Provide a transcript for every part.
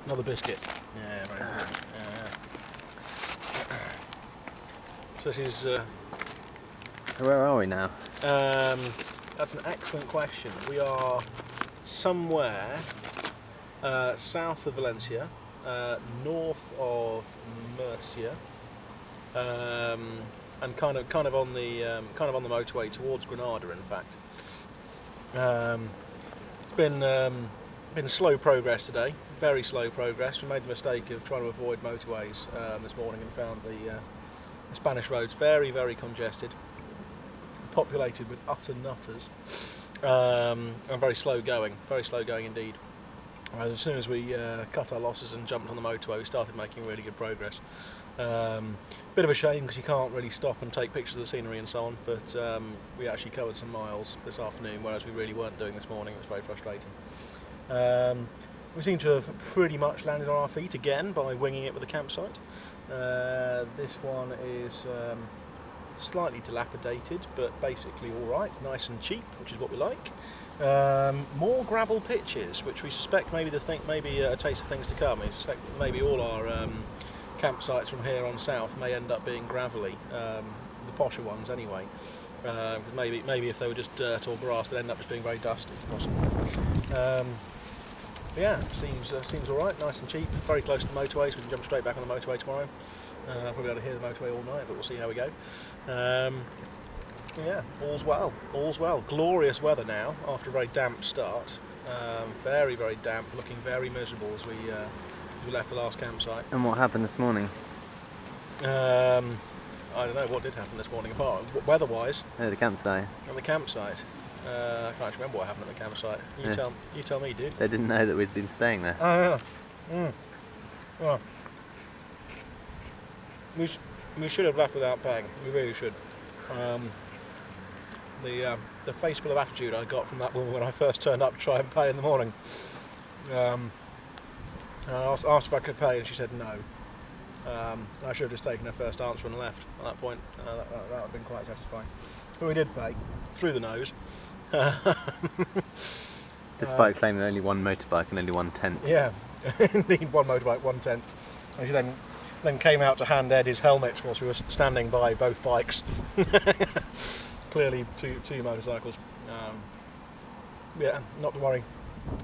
Another biscuit. Yeah, very good. So this is... So where are we now? That's an excellent question. We are somewhere south of Valencia, north of Murcia, and kind of on the motorway towards Granada. In fact, it's been slow progress today. Very slow progress. We made the mistake of trying to avoid motorways this morning and found the Spanish roads very, very congested, populated with utter nutters, and very slow going indeed. As soon as we cut our losses and jumped on the motorway, we started making really good progress. Bit of a shame because you can't really stop and take pictures of the scenery and so on, but we actually covered some miles this afternoon, whereas we really weren't doing this morning. It was very frustrating. We seem to have pretty much landed on our feet again by winging it with a campsite. This one is slightly dilapidated, but basically alright, nice and cheap, which is what we like. More gravel pitches, which we suspect maybe a taste of things to come. We suspect maybe all our campsites from here on south may end up being gravelly, the posher ones anyway. Maybe if they were just dirt or grass, they'd end up just being very dusty, if possible. Yeah, seems all right, nice and cheap, very close to the motorway, so we can jump straight back on the motorway tomorrow. Probably able to hear the motorway all night, but we'll see how we go. Yeah, all's well. Glorious weather now after a very damp start. Very, very damp, looking very miserable as we left the last campsite. And what happened this morning? I don't know what did happen this morning, apart weather-wise. Oh, the campsite. And the campsite. I can't remember what happened at the campsite. You tell me, dude. They didn't know that we'd been staying there. Oh yeah. Well, we should have left without paying. We really should. The face full of attitude I got from that woman when I first turned up to try and pay in the morning. I asked if I could pay, and she said no. I should have just taken her first answer and left at that point. That would have been quite satisfying. But we did pay through the nose. Despite claiming only one motorbike and only one tent. Yeah, indeed, one motorbike, one tent. And she then came out to hand Ed his helmet whilst we were standing by both bikes. Clearly two motorcycles. Yeah, not to worry.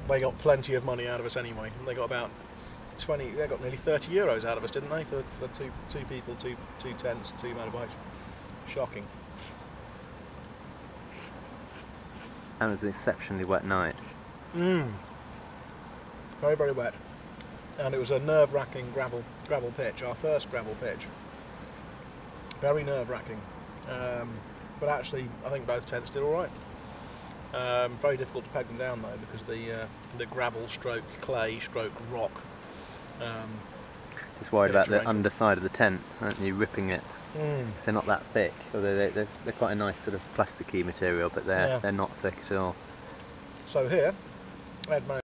They got plenty of money out of us anyway. They got about they got nearly 30 euros out of us, didn't they? For two people, two tents, two motorbikes. Shocking. That was an exceptionally wet night. Very, very wet. And it was a nerve-wracking gravel pitch, our first gravel pitch. Very nerve-wracking. But actually, I think both tents did all right. Very difficult to peg them down though, because the gravel stroke clay stroke rock. Just worried about the underside of the tent, aren't you, ripping it? So they're not that thick, although they're quite a nice sort of plasticky material, but they're not thick at all. So here, Ed managed